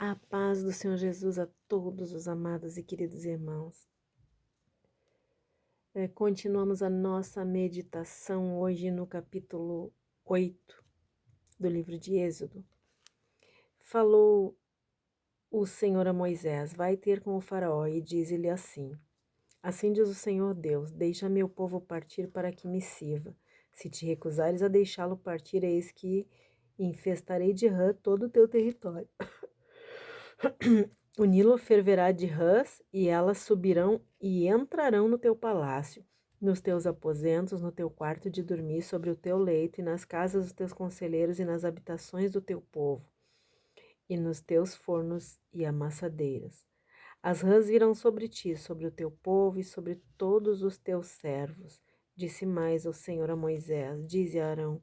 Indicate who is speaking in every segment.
Speaker 1: A paz do Senhor Jesus a todos os amados e queridos irmãos. Continuamos a nossa meditação hoje no capítulo 8 do livro de Êxodo. Falou o Senhor a Moisés: vai ter com o faraó e diz-lhe assim: assim diz o Senhor Deus, deixa meu povo partir para que me sirva. Se te recusares a deixá-lo partir, eis que infestarei de rã todo o teu território. O Nilo ferverá de rãs, e elas subirão e entrarão no teu palácio, nos teus aposentos, no teu quarto de dormir, sobre o teu leito, e nas casas dos teus conselheiros, e nas habitações do teu povo, e nos teus fornos e amassadeiras. As rãs virão sobre ti, sobre o teu povo e sobre todos os teus servos. Disse mais o Senhor a Moisés: dize a Arão: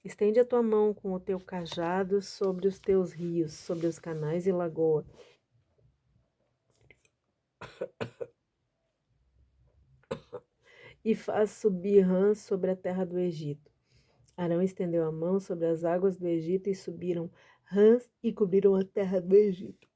Speaker 1: estende a tua mão com o teu cajado sobre os teus rios, sobre os canais e lagoas, e faz subir rãs sobre a terra do Egito. Arão estendeu a mão sobre as águas do Egito, e subiram rãs e cobriram a terra do Egito.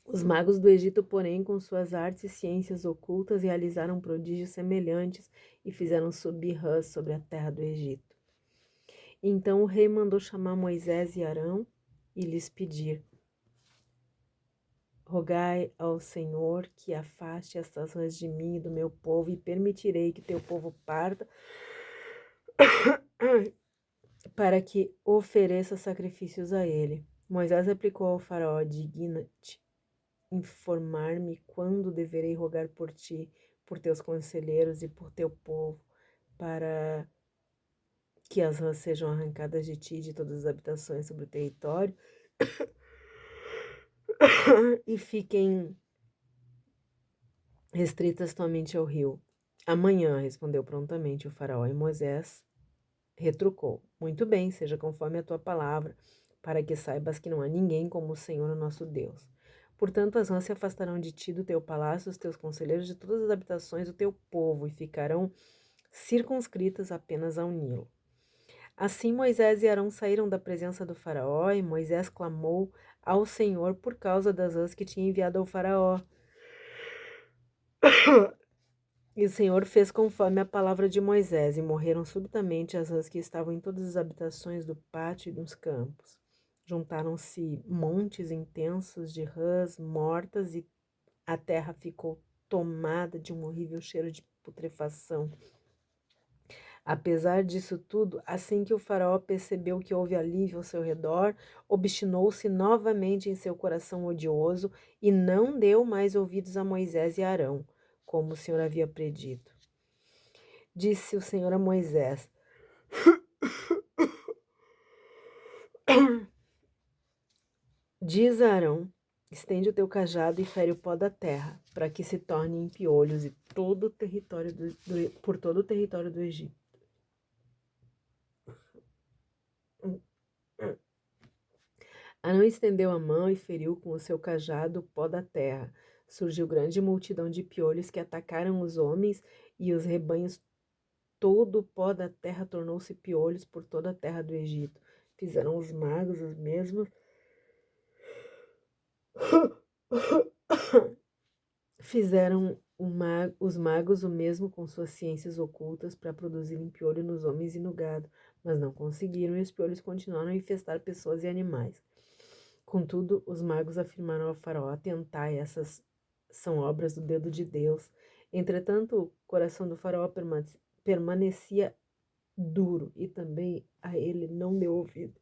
Speaker 1: Os magos do Egito, porém, com suas artes e ciências ocultas, realizaram prodígios semelhantes e fizeram subir rãs sobre a terra do Egito. Então o rei mandou chamar Moisés e Arão e lhes pedir: rogai ao Senhor que afaste estas rãs de mim e do meu povo, e permitirei que teu povo parta para que ofereça sacrifícios a ele. Moisés replicou ao faraó: digna-te informar-me quando deverei rogar por ti, por teus conselheiros e por teu povo, para que as rãs sejam arrancadas de ti e de todas as habitações sobre o território e fiquem restritas somente ao rio. Amanhã, respondeu prontamente o faraó, e Moisés retrucou: muito bem, seja conforme a tua palavra, para que saibas que não há ninguém como o Senhor, o nosso Deus. Portanto, as rãs se afastarão de ti, do teu palácio, os teus conselheiros, de todas as habitações do teu povo, e ficarão circunscritas apenas ao Nilo. Assim Moisés e Arão saíram da presença do faraó, e Moisés clamou ao Senhor por causa das rãs que tinha enviado ao faraó. E o Senhor fez conforme a palavra de Moisés, e morreram subitamente as rãs que estavam em todas as habitações do pátio e dos campos. Juntaram-se montes intensos de rãs mortas, e a terra ficou tomada de um horrível cheiro de putrefação. Apesar disso tudo, assim que o faraó percebeu que houve alívio ao seu redor, obstinou-se novamente em seu coração odioso e não deu mais ouvidos a Moisés e Arão, como o Senhor havia predito. Disse o Senhor a Moisés: diz a Arão: estende o teu cajado e fere o pó da terra, para que se torne em piolhos e todo o território por todo o território do Egito. Arão estendeu a mão e feriu com o seu cajado o pó da terra. Surgiu grande multidão de piolhos que atacaram os homens e os rebanhos. Todo o pó da terra tornou-se piolhos por toda a terra do Egito. Fizeram os magos os mesmos. Fizeram os magos o mesmo com suas ciências ocultas para produzirem piolho nos homens e no gado, mas não conseguiram, e os piolhos continuaram a infestar pessoas e animais. Contudo, os magos afirmaram ao faraó: atentai, essas são obras do dedo de Deus. Entretanto, o coração do faraó permanecia duro, e também a ele não deu ouvido.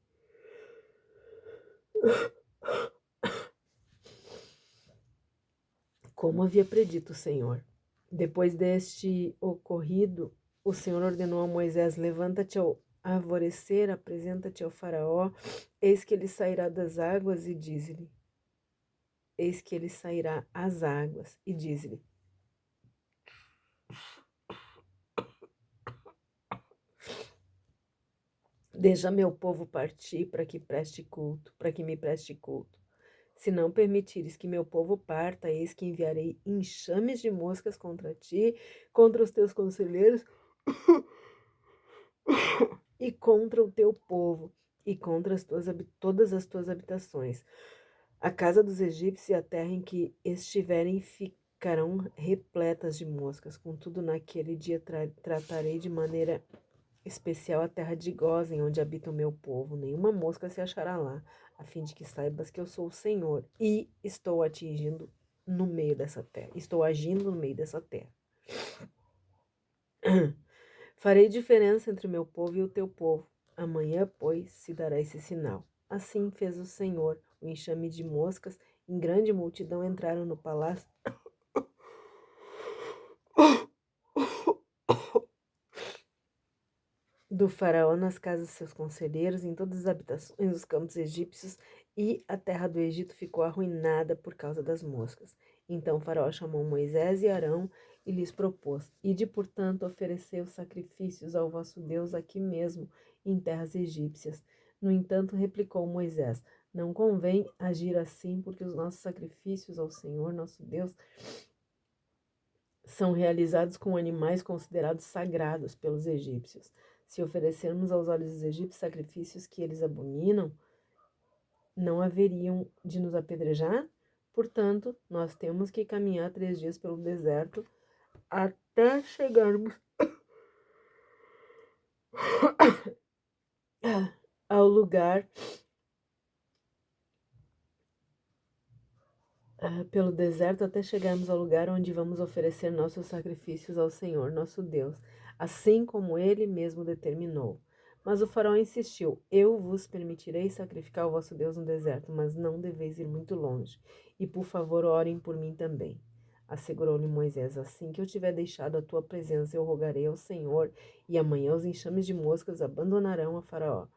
Speaker 1: Como havia predito o Senhor. Depois deste ocorrido, o Senhor ordenou a Moisés: levanta-te ao alvorecer, apresenta-te ao faraó, eis que ele sairá das águas, e diz-lhe: eis que ele sairá às águas, e diz-lhe: deixa meu povo partir para que me preste culto. Se não permitires que meu povo parta, eis que enviarei enxames de moscas contra ti, contra os teus conselheiros e contra o teu povo, e contra todas as tuas habitações. A casa dos egípcios e a terra em que estiverem ficarão repletas de moscas. Contudo, naquele dia tratarei de maneira especial a terra de Gósen, onde habita o meu povo. Nenhuma mosca se achará lá, a fim de que saibas que eu sou o Senhor e estou agindo no meio dessa terra. Farei diferença entre o meu povo e o teu povo. Amanhã, pois, se dará esse sinal. Assim fez o Senhor. O enxame de moscas em grande multidão entraram no palácio do faraó, nas casas de seus conselheiros, em todas as habitações dos campos egípcios, e a terra do Egito ficou arruinada por causa das moscas. Então o faraó chamou Moisés e Arão e lhes propôs: Ide, portanto, oferecer os sacrifícios ao vosso Deus aqui mesmo, em terras egípcias. No entanto, replicou Moisés: Não convém agir assim, porque os nossos sacrifícios ao Senhor, nosso Deus, são realizados com animais considerados sagrados pelos egípcios. Se oferecermos aos olhos dos egípcios sacrifícios que eles abominam, não haveriam de nos apedrejar? Portanto, nós temos que caminhar 3 dias pelo deserto até chegarmos ao lugar pelo deserto até chegarmos ao lugar onde vamos oferecer nossos sacrifícios ao Senhor, nosso Deus, assim como ele mesmo determinou. Mas o faraó insistiu: Eu vos permitirei sacrificar o vosso Deus no deserto, mas não deveis ir muito longe. E por favor, orem por mim também. Assegurou-lhe Moisés: Assim que eu tiver deixado a tua presença, eu rogarei ao Senhor, e amanhã os enxames de moscas abandonarão a Faraó,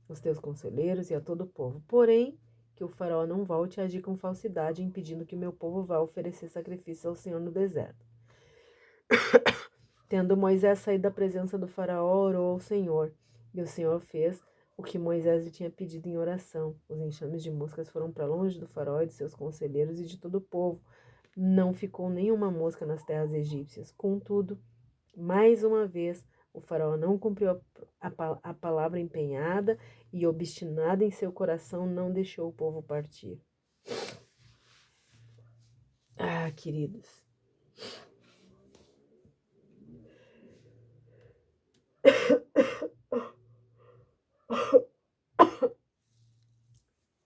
Speaker 1: os teus conselheiros e a todo o povo. Porém, que o faraó não volte a agir com falsidade, impedindo que o meu povo vá oferecer sacrifícios ao Senhor no deserto. Tendo Moisés saído da presença do faraó, orou ao Senhor, e o Senhor fez o que Moisés lhe tinha pedido em oração. Os enxames de moscas foram para longe do faraó e de seus conselheiros e de todo o povo. Não ficou nenhuma mosca nas terras egípcias. Contudo, mais uma vez, o faraó não cumpriu a palavra empenhada e, obstinado em seu coração, não deixou o povo partir. Ah, queridos,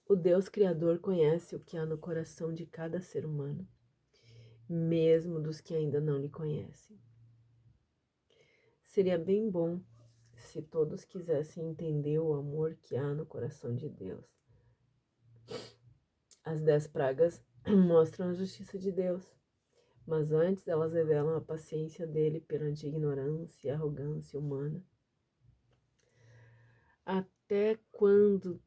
Speaker 1: o Deus Criador conhece o que há no coração de cada ser humano, mesmo dos que ainda não lhe conhecem. Seria bem bom se todos quisessem entender o amor que há no coração de Deus. As 10 pragas mostram a justiça de Deus, mas antes elas revelam a paciência dele perante a ignorância e a arrogância humana. Até quando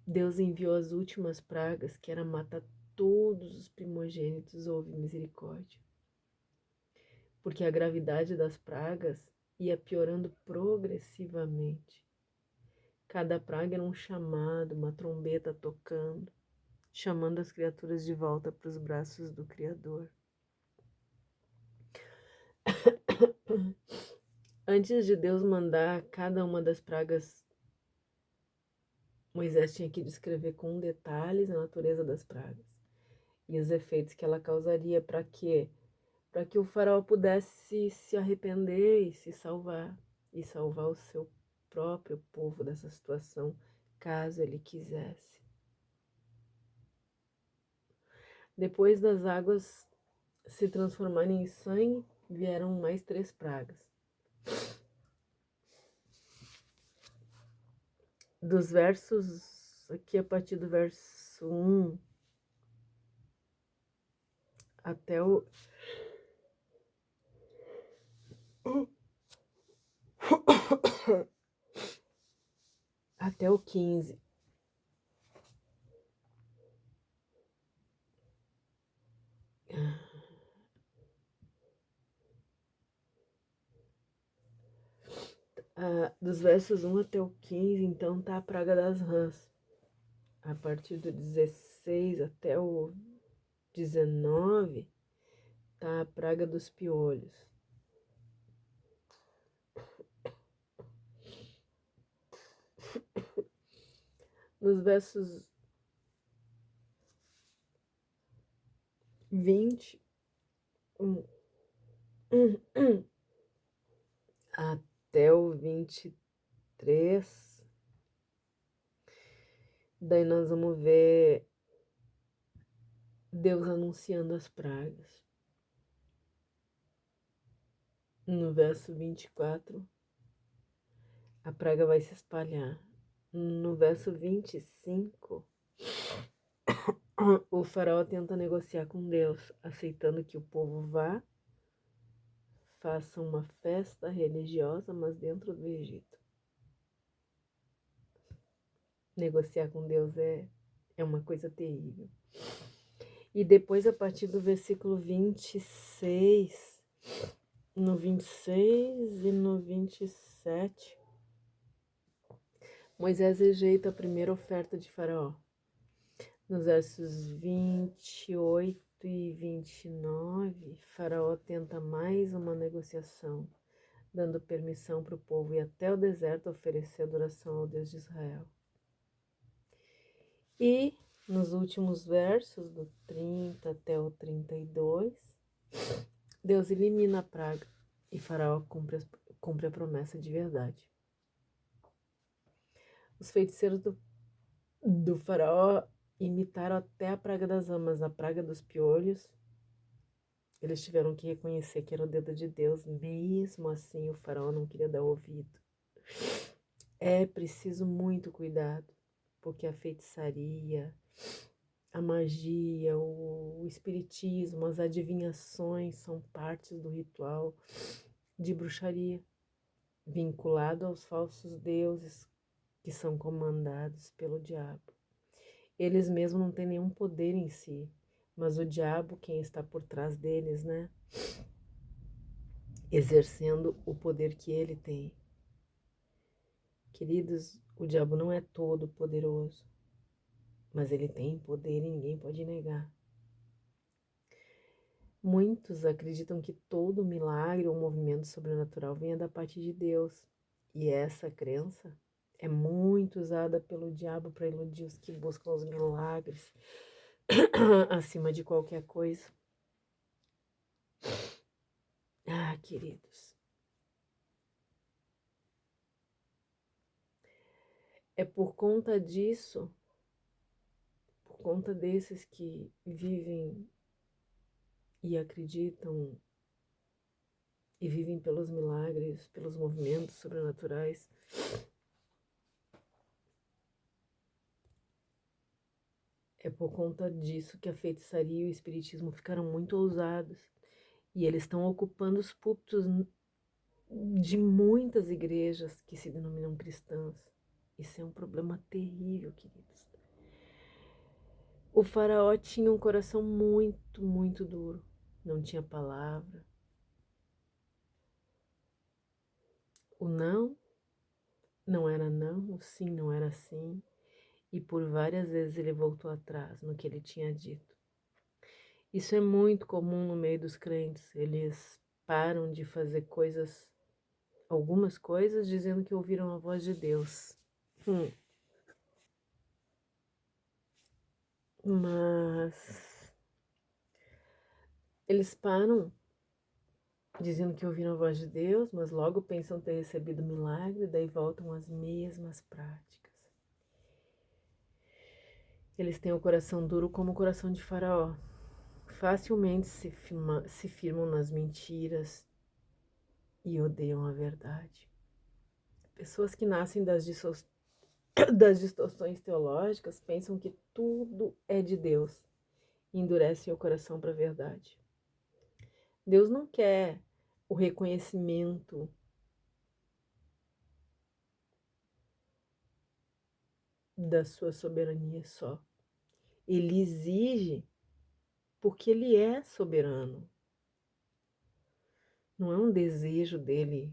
Speaker 1: Deus enviou as últimas pragas, que era matar todos os primogênitos, houve misericórdia. Porque a gravidade das pragas ia piorando progressivamente. Cada praga era um chamado, uma trombeta tocando, chamando as criaturas de volta para os braços do Criador. Antes de Deus mandar cada uma das pragas, Moisés tinha que descrever com detalhes a natureza das pragas e os efeitos que ela causaria. Para quê? Para que o faraó pudesse se arrepender e se salvar, e salvar o seu próprio povo dessa situação, caso ele quisesse. Depois das águas se transformarem em sangue, vieram mais 3 pragas. Dos versos, aqui a partir do verso 1 até o até o 15. Dos versos 1 até o 15, então, tá a praga das rãs. A partir do 16 até o 19, tá a praga dos piolhos. nos versos 20 até o 23, daí nós vamos ver Deus anunciando as pragas. No verso 24, a praga vai se espalhar. No verso 25, o faraó tenta negociar com Deus, aceitando que o povo vá, faça uma festa religiosa, mas dentro do Egito. Negociar com Deus é uma coisa terrível. E depois, a partir do versículo 26, no 26 e no 27, Moisés rejeita a primeira oferta de Faraó. Nos versos 28 e 29, Faraó tenta mais uma negociação, dando permissão para o povo ir até o deserto oferecer adoração ao Deus de Israel. E nos últimos versos, do 30 até o 32, Deus elimina a praga e Faraó cumpre a promessa de verdade. Os feiticeiros do Faraó imitaram até a praga das amas, a praga dos piolhos. Eles tiveram que reconhecer que era o dedo de Deus, mesmo assim o Faraó não queria dar ouvido. É preciso muito cuidado, porque a feitiçaria, a magia, o espiritismo, as adivinhações são partes do ritual de bruxaria, vinculado aos falsos deuses que são comandados pelo diabo. Eles mesmos não têm nenhum poder em si, mas o diabo, quem está por trás deles, né? Exercendo o poder que ele tem. Queridos, o diabo não é todo poderoso, mas ele tem poder e ninguém pode negar. Muitos acreditam que todo milagre ou movimento sobrenatural venha da parte de Deus, e essa crença é muito usada pelo diabo para iludir os que buscam os milagres acima de qualquer coisa. Ah, queridos, é por conta disso, por conta desses que vivem e acreditam e vivem pelos milagres, pelos movimentos sobrenaturais, é por conta disso que a feitiçaria e o espiritismo ficaram muito ousados. E eles estão ocupando os púlpitos de muitas igrejas que se denominam cristãs. Isso é um problema terrível, queridos. O faraó tinha um coração muito, muito duro. Não tinha palavra. O não era não, o sim não era sim. E por várias vezes ele voltou atrás no que ele tinha dito. Isso é muito comum no meio dos crentes. Eles param de fazer coisas, algumas coisas, dizendo que ouviram a voz de Deus. Mas eles param dizendo que ouviram a voz de Deus, mas logo pensam ter recebido milagre, daí voltam às mesmas práticas. Eles têm o coração duro como o coração de Faraó. Facilmente se firmam nas mentiras e odeiam a verdade. Pessoas que nascem das distorções teológicas pensam que tudo é de Deus e endurecem o coração para a verdade. Deus não quer o reconhecimento da sua soberania só. Ele exige porque ele é soberano. Não é um desejo dele,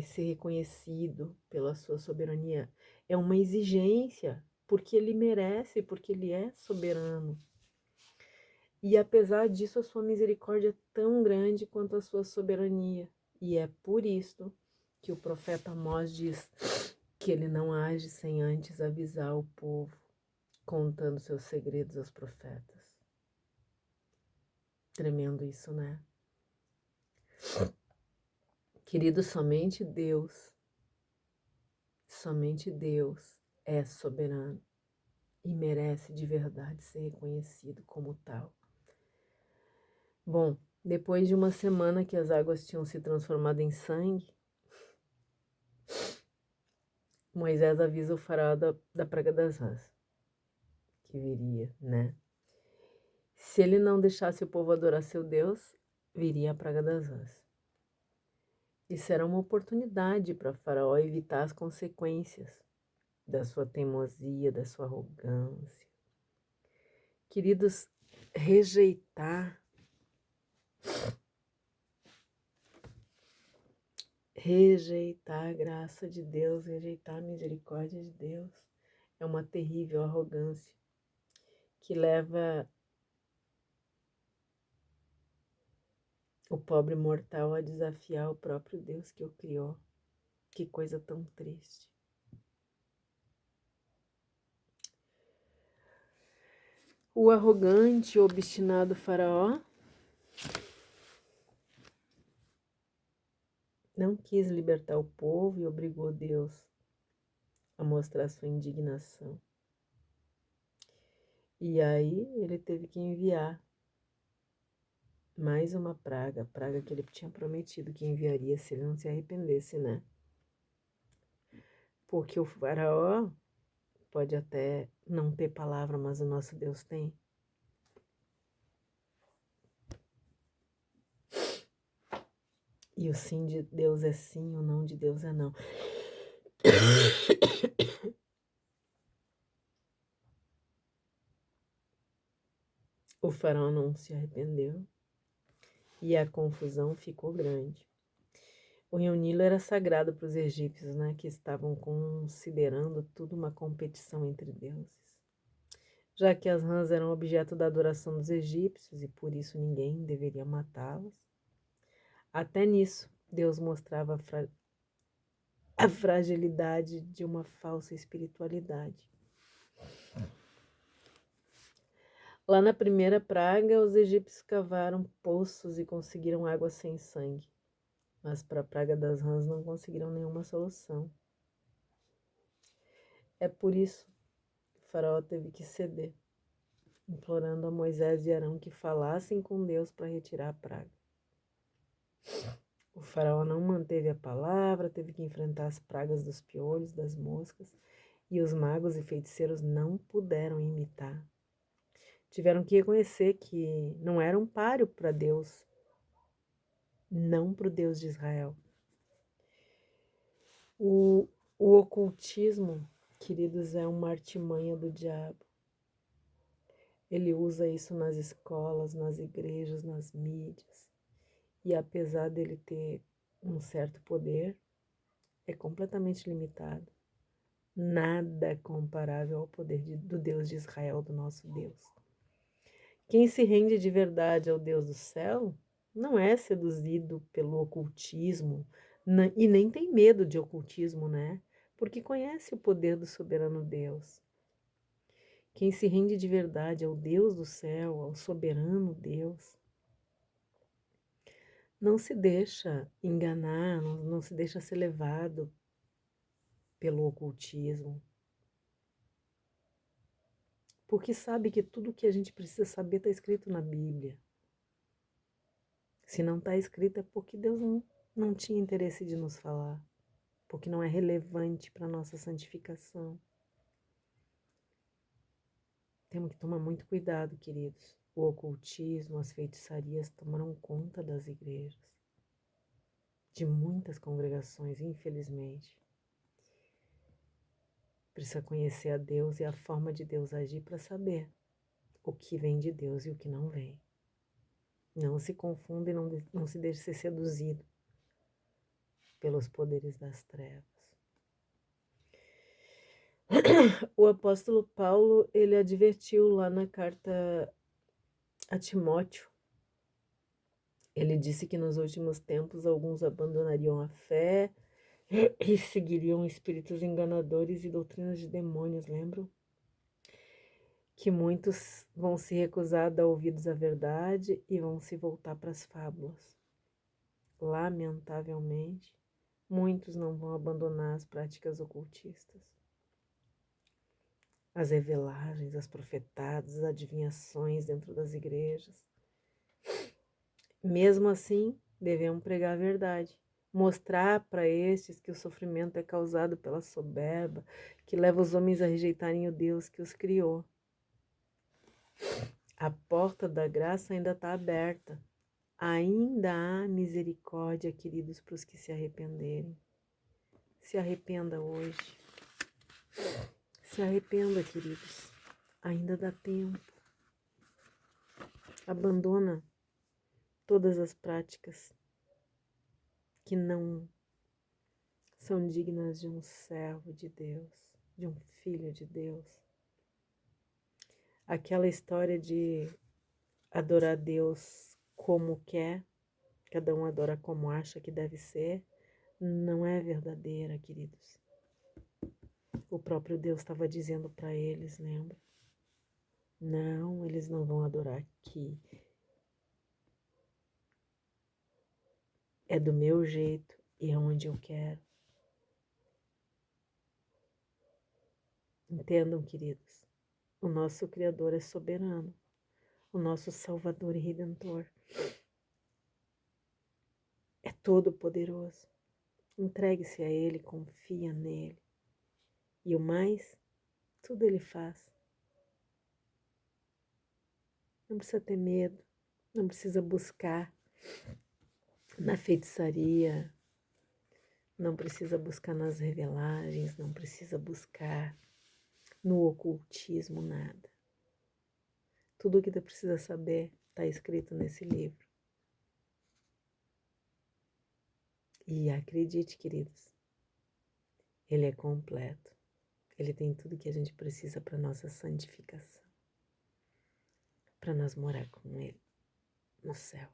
Speaker 1: ser reconhecido pela sua soberania. É uma exigência, porque ele merece, porque ele é soberano. E apesar disso, a sua misericórdia é tão grande quanto a sua soberania. E é por isso que o profeta Amós diz que ele não age sem antes avisar o povo. contando seus segredos aos profetas. Tremendo isso, né? Querido, somente Deus é soberano e merece de verdade ser reconhecido como tal. Bom, depois de uma semana que as águas tinham se transformado em sangue, Moisés avisa o faraó da praga das rãs, que viria, né? Se ele não deixasse o povo adorar seu Deus, viria a praga das rãs. Isso era uma oportunidade para Faraó evitar as consequências da sua teimosia, da sua arrogância. Queridos, rejeitar a graça de Deus, rejeitar a misericórdia de Deus é uma terrível arrogância que leva o pobre mortal a desafiar o próprio Deus que o criou. Que coisa tão triste. O arrogante e obstinado faraó não quis libertar o povo e obrigou Deus a mostrar sua indignação. E aí ele teve que enviar mais uma praga, a praga que ele tinha prometido que enviaria se ele não se arrependesse, né? Porque o faraó pode até não ter palavra, mas o nosso Deus tem. E o sim de Deus é sim, o não de Deus é não. O faraó não se arrependeu e a confusão ficou grande. O Rio Nilo era sagrado para os egípcios, né, que estavam considerando tudo uma competição entre deuses. Já que as rãs eram objeto da adoração dos egípcios e por isso ninguém deveria matá-las. Até nisso, Deus mostrava a fragilidade de uma falsa espiritualidade. Lá na primeira praga, os egípcios cavaram poços e conseguiram água sem sangue. Mas para a praga das rãs não conseguiram nenhuma solução. É por isso que o faraó teve que ceder, implorando a Moisés e Arão que falassem com Deus para retirar a praga. O faraó não manteve a palavra, teve que enfrentar as pragas dos piolhos, das moscas, e os magos e feiticeiros não puderam imitar. Tiveram que reconhecer que não era um páreo para Deus, não para o Deus de Israel. O ocultismo, queridos, é uma artimanha do diabo. Ele usa isso nas escolas, nas igrejas, nas mídias. E apesar dele ter um certo poder, é completamente limitado. Nada comparável ao poder do Deus de Israel, do nosso Deus. Quem se rende de verdade ao Deus do céu não é seduzido pelo ocultismo e nem tem medo de ocultismo, né? Porque conhece o poder do soberano Deus. Quem se rende de verdade ao Deus do céu, ao soberano Deus, não se deixa enganar, não se deixa ser levado pelo ocultismo. Porque sabe que tudo que a gente precisa saber está escrito na Bíblia. Se não está escrito é porque Deus não tinha interesse de nos falar. Porque não é relevante para a nossa santificação. Temos que tomar muito cuidado, queridos. O ocultismo, as feitiçarias tomaram conta das igrejas. De muitas congregações, infelizmente. Precisa conhecer a Deus e a forma de Deus agir para saber o que vem de Deus e o que não vem. Não se confunda e não se deixe ser seduzido pelos poderes das trevas. O apóstolo Paulo, ele advertiu lá na carta a Timóteo. Ele disse que nos últimos tempos alguns abandonariam a fé e seguiriam espíritos enganadores e doutrinas de demônios, lembram? que muitos vão se recusar a dar ouvidos à verdade e vão se voltar para as fábulas. Lamentavelmente, muitos não vão abandonar as práticas ocultistas. As revelagens, as profetadas, as adivinhações dentro das igrejas. Mesmo assim, devemos pregar a verdade. Mostrar para estes que o sofrimento é causado pela soberba, que leva os homens a rejeitarem o Deus que os criou. A porta da graça ainda está aberta. Ainda há misericórdia, queridos, para os que se arrependerem. Se arrependa hoje. Se arrependa, queridos. Ainda dá tempo. Abandona todas as práticas que não são dignas de um servo de Deus, de um filho de Deus. Aquela história de adorar Deus como quer, cada um adora como acha que deve ser, não é verdadeira, queridos. O próprio Deus estava dizendo para eles, lembra? Não, eles não vão adorar aqui. É do meu jeito e é onde eu quero. Entendam, queridos, o nosso Criador é soberano, o nosso Salvador e Redentor é todo-poderoso. Entregue-se a Ele, confia nele. E o mais, tudo Ele faz. Não precisa ter medo, não precisa buscar na feitiçaria, não precisa buscar nas revelagens, não precisa buscar no ocultismo, nada. Tudo o que tu precisa saber está escrito nesse livro. E acredite, queridos, ele é completo. Ele tem tudo que a gente precisa para nossa santificação, para nós morar com ele no céu.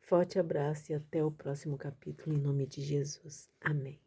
Speaker 1: Forte abraço e até o próximo capítulo, em nome de Jesus. Amém.